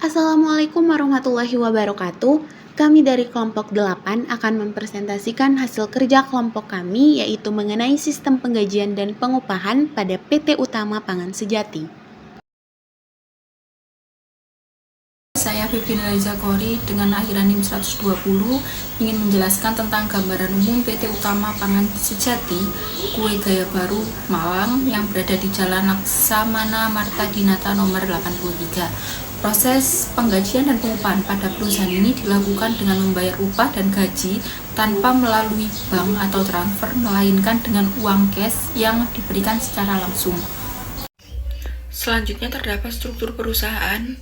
Assalamualaikum warahmatullahi wabarakatuh. Kami dari kelompok 8 akan mempresentasikan hasil kerja kelompok kami, yaitu mengenai sistem penggajian dan pengupahan pada PT Utama Pangan Sejati. Saya Febrina Reza Kori dengan akhiran NIM 120 ingin menjelaskan tentang gambaran umum PT Utama Pangan Sejati Kue Gaya Baru Malang yang berada di Jalan Laksamana Marta Dinata nomor 83. Proses penggajian dan pengupahan pada perusahaan ini dilakukan dengan membayar upah dan gaji tanpa melalui bank atau transfer, melainkan dengan uang cash yang diberikan secara langsung. Selanjutnya terdapat struktur perusahaan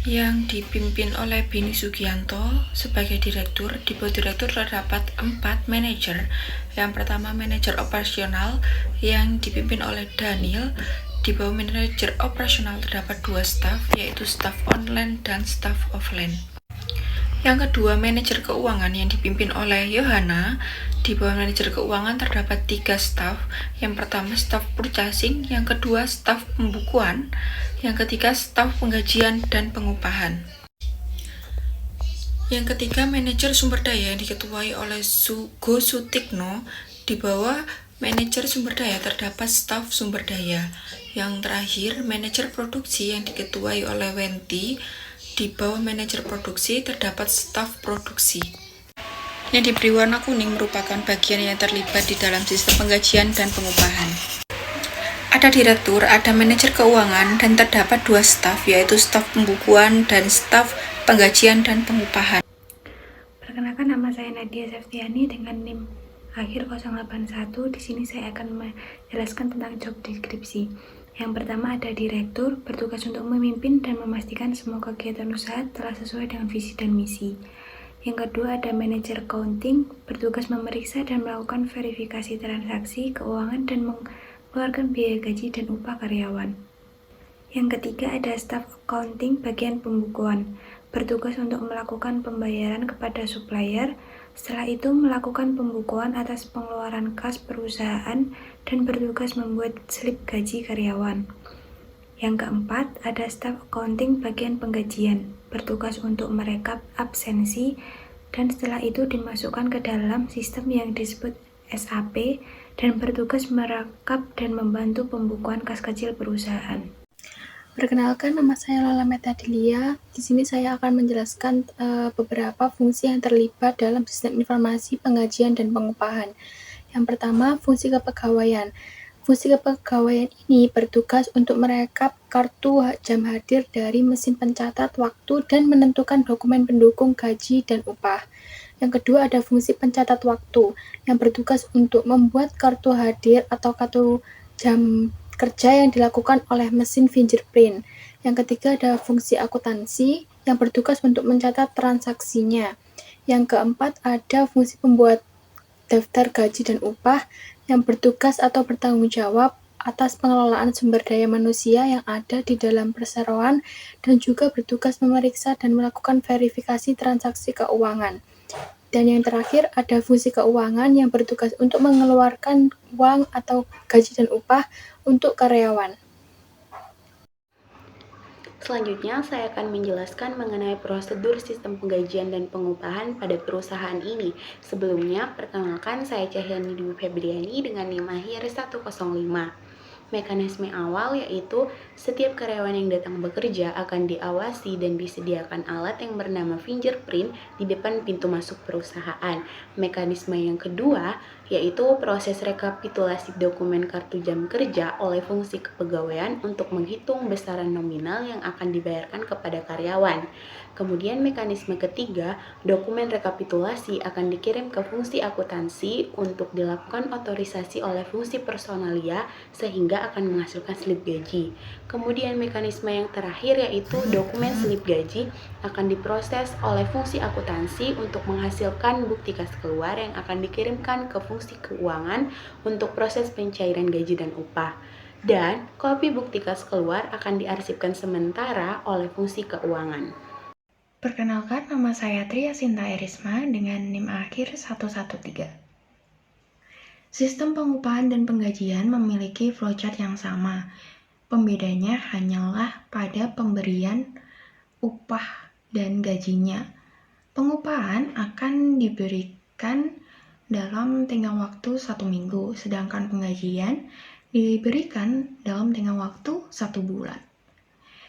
yang dipimpin oleh Beni Sugianto sebagai direktur. Di bawah direktur terdapat 4 manajer. Yang pertama manajer operasional yang dipimpin oleh Daniel. Di bawah manajer operasional terdapat 2 staf, yaitu staf online dan staf offline. Yang kedua manajer keuangan yang dipimpin oleh Yohana. Di bawah manajer keuangan terdapat 3 staf. Yang pertama staf purchasing, yang kedua staf pembukuan, yang ketiga staf penggajian dan pengupahan. Yang ketiga manajer sumber daya yang diketuai oleh Go Sutikno. Di bawah manajer sumber daya terdapat staf sumber daya. Yang terakhir manajer produksi yang diketuai oleh Wenti. Di bawah manajer produksi terdapat staf produksi. Yang diberi warna kuning merupakan bagian yang terlibat di dalam sistem penggajian dan pengupahan. Ada direktur, ada manajer keuangan, dan terdapat 2 staf, yaitu staf pembukuan dan staf penggajian dan pengupahan. Perkenalkan, nama saya Nadia Septiani dengan NIM akhir 081. Di sini saya akan menjelaskan tentang job deskripsi. Yang pertama ada direktur, bertugas untuk memimpin dan memastikan semua kegiatan usaha telah sesuai dengan visi dan misi. Yang kedua ada manajer accounting, bertugas memeriksa dan melakukan verifikasi transaksi keuangan dan mengeluarkan biaya gaji dan upah karyawan. Yang ketiga ada staf accounting bagian pembukuan, bertugas untuk melakukan pembayaran kepada supplier, setelah itu melakukan pembukuan atas pengeluaran kas perusahaan dan bertugas membuat slip gaji karyawan. Yang keempat ada staf accounting bagian penggajian, bertugas untuk merekap absensi dan setelah itu dimasukkan ke dalam sistem yang disebut SAP dan bertugas merekap dan membantu pembukuan kas kecil perusahaan. Perkenalkan, nama saya Lala Metadilia. Di sini saya akan menjelaskan beberapa fungsi yang terlibat dalam sistem informasi penggajian dan pengupahan. Yang pertama, fungsi kepegawaian. Fungsi kepegawaian ini bertugas untuk merekap kartu jam hadir dari mesin pencatat waktu dan menentukan dokumen pendukung gaji dan upah. Yang kedua ada fungsi pencatat waktu yang bertugas untuk membuat kartu hadir atau kartu jam kerja yang dilakukan oleh mesin fingerprint. Yang ketiga ada fungsi akuntansi yang bertugas untuk mencatat transaksinya. Yang keempat ada fungsi pembuat daftar gaji dan upah yang bertugas atau bertanggung jawab atas pengelolaan sumber daya manusia yang ada di dalam perseroan dan juga bertugas memeriksa dan melakukan verifikasi transaksi keuangan. Dan yang terakhir ada fungsi keuangan yang bertugas untuk mengeluarkan uang atau gaji dan upah untuk karyawan. Selanjutnya, saya akan menjelaskan mengenai prosedur sistem penggajian dan pengupahan pada perusahaan ini. Sebelumnya, perkenalkan saya Cahyani Dwi Febriani dengan NIM akhir 105. Mekanisme awal yaitu setiap karyawan yang datang bekerja akan diawasi dan disediakan alat yang bernama fingerprint di depan pintu masuk perusahaan. Mekanisme yang kedua yaitu proses rekapitulasi dokumen kartu jam kerja oleh fungsi kepegawaian untuk menghitung besaran nominal yang akan dibayarkan kepada karyawan. Kemudian mekanisme ketiga, dokumen rekapitulasi akan dikirim ke fungsi akuntansi untuk dilakukan otorisasi oleh fungsi personalia sehingga akan menghasilkan slip gaji. Kemudian mekanisme yang terakhir yaitu dokumen slip gaji akan diproses oleh fungsi akuntansi untuk menghasilkan bukti kas keluar yang akan dikirimkan ke fungsi keuangan untuk proses pencairan gaji dan upah. Dan kopi bukti kas keluar akan diarsipkan sementara oleh fungsi keuangan. Perkenalkan, nama saya Tria Sinta Erisma dengan NIM akhir 113. Sistem pengupahan dan penggajian memiliki flowchart yang sama. Pembedanya hanyalah pada pemberian upah dan gajinya. Pengupahan akan diberikan dalam tenggang waktu 1 minggu, sedangkan penggajian diberikan dalam tenggang waktu 1 bulan.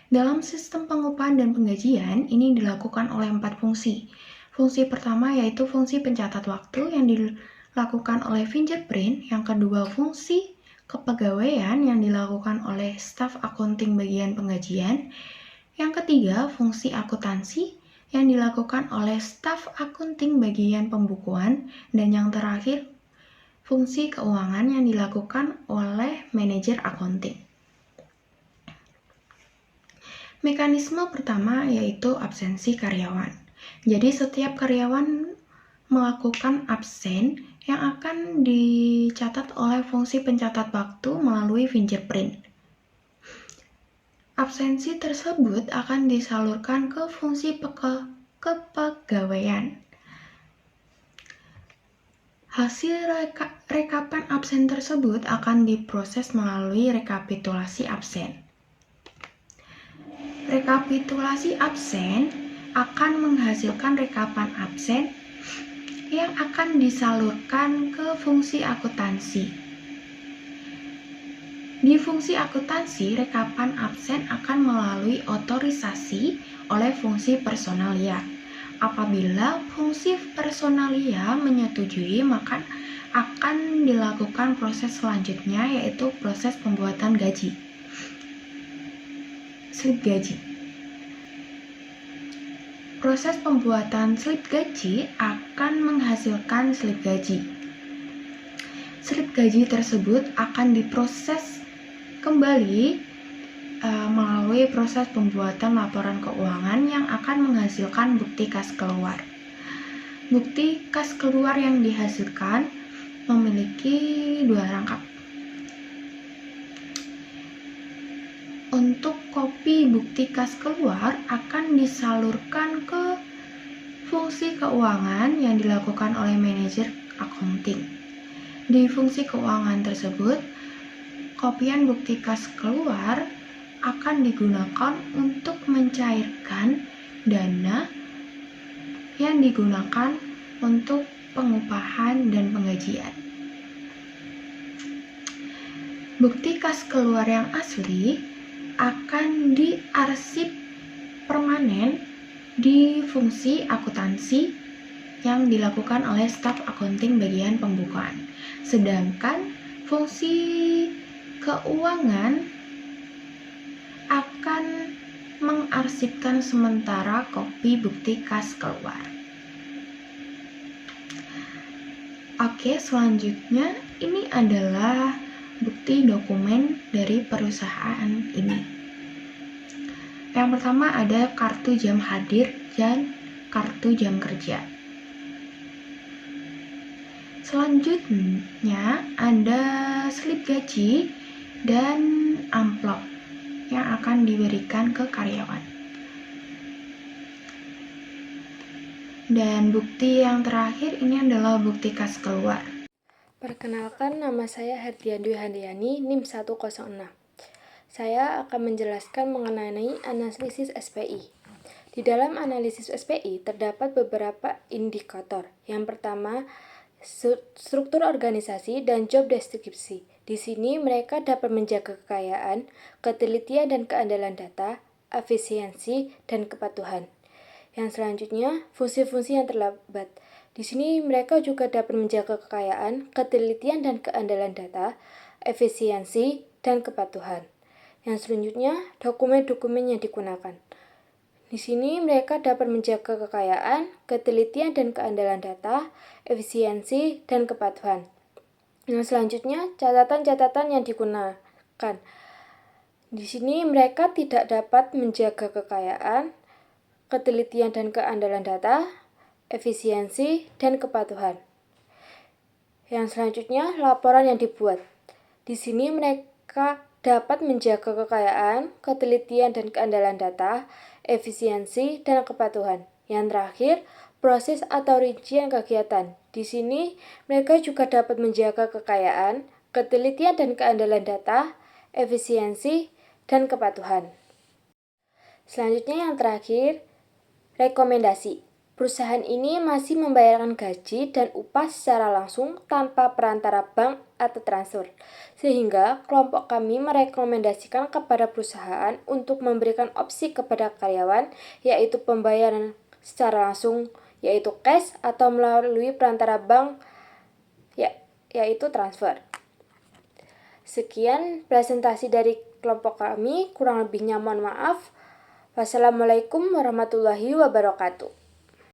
Dalam sistem pengupahan dan penggajian, ini dilakukan oleh 4 fungsi. Fungsi pertama yaitu fungsi pencatat waktu yang dilakukan oleh fingerprint. Yang kedua, fungsi kepegawaian yang dilakukan oleh staf akunting bagian penggajian. Yang ketiga, fungsi akuntansi yang dilakukan oleh staf akunting bagian pembukuan. Dan yang terakhir, fungsi keuangan yang dilakukan oleh manajer akunting. Mekanisme pertama yaitu absensi karyawan. Jadi setiap karyawan melakukan absen yang akan dicatat oleh fungsi pencatat waktu melalui fingerprint. Absensi tersebut akan disalurkan ke fungsi kepegawaian. Hasil rekapan absen tersebut akan diproses melalui rekapitulasi absen. Rekapitulasi absen akan menghasilkan rekapan absen yang akan disalurkan ke fungsi akuntansi. Di fungsi akuntansi, rekapan absen akan melalui otorisasi oleh fungsi personalia. Apabila fungsi personalia menyetujui, maka akan dilakukan proses selanjutnya, yaitu proses pembuatan gaji. Slip gaji. Proses pembuatan slip gaji akan menghasilkan slip gaji. Slip gaji tersebut akan diproses kembali melalui proses pembuatan laporan keuangan yang akan menghasilkan bukti kas keluar. Bukti kas keluar yang dihasilkan memiliki 2 rangkap. Untuk kopi bukti kas keluar akan disalurkan ke fungsi keuangan yang dilakukan oleh manajer akunting. Di fungsi keuangan tersebut, kopian bukti kas keluar akan digunakan untuk mencairkan dana yang digunakan untuk pengupahan dan penggajian. Bukti kas keluar yang asli akan diarsip permanen di fungsi akuntansi yang dilakukan oleh staf akunting bagian pembukuan. Sedangkan fungsi keuangan akan mengarsipkan sementara kopi bukti kas keluar. Oke, selanjutnya ini adalah bukti dokumen dari perusahaan ini. Yang pertama ada kartu jam hadir dan kartu jam kerja. Selanjutnya ada slip gaji dan amplop yang akan diberikan ke karyawan. Dan bukti yang terakhir ini adalah bukti kas keluar. Perkenalkan, nama saya Herdian Dwi Handayani, NIM 106. Saya akan menjelaskan mengenai analisis SPI. Di dalam analisis SPI terdapat beberapa indikator. Yang pertama, struktur organisasi dan job deskripsi. Di sini mereka dapat menjaga kekayaan, ketelitian dan keandalan data, efisiensi, dan kepatuhan. Yang selanjutnya, fungsi-fungsi yang terlambat. Di sini mereka juga dapat menjaga kekayaan, ketelitian dan keandalan data, efisiensi, dan kepatuhan. Yang selanjutnya, dokumen-dokumen yang digunakan. Di sini mereka dapat menjaga kekayaan, ketelitian dan keandalan data, efisiensi, dan kepatuhan. Yang selanjutnya, catatan-catatan yang digunakan. Di sini mereka tidak dapat menjaga kekayaan, ketelitian dan keandalan data, efisiensi, dan kepatuhan. Yang selanjutnya, laporan yang dibuat. Di sini mereka dapat menjaga kekayaan, ketelitian dan keandalan data, efisiensi, dan kepatuhan. Yang terakhir, proses atau rincian kegiatan. Di sini mereka juga dapat menjaga kekayaan, ketelitian dan keandalan data, efisiensi, dan kepatuhan. Selanjutnya yang terakhir, rekomendasi. Perusahaan ini masih membayarkan gaji dan upah secara langsung tanpa perantara bank atau transfer. Sehingga kelompok kami merekomendasikan kepada perusahaan untuk memberikan opsi kepada karyawan, yaitu pembayaran secara langsung, yaitu cash, atau melalui perantara bank, yaitu transfer. Sekian presentasi dari kelompok kami, kurang lebihnya mohon maaf. Wassalamualaikum warahmatullahi wabarakatuh.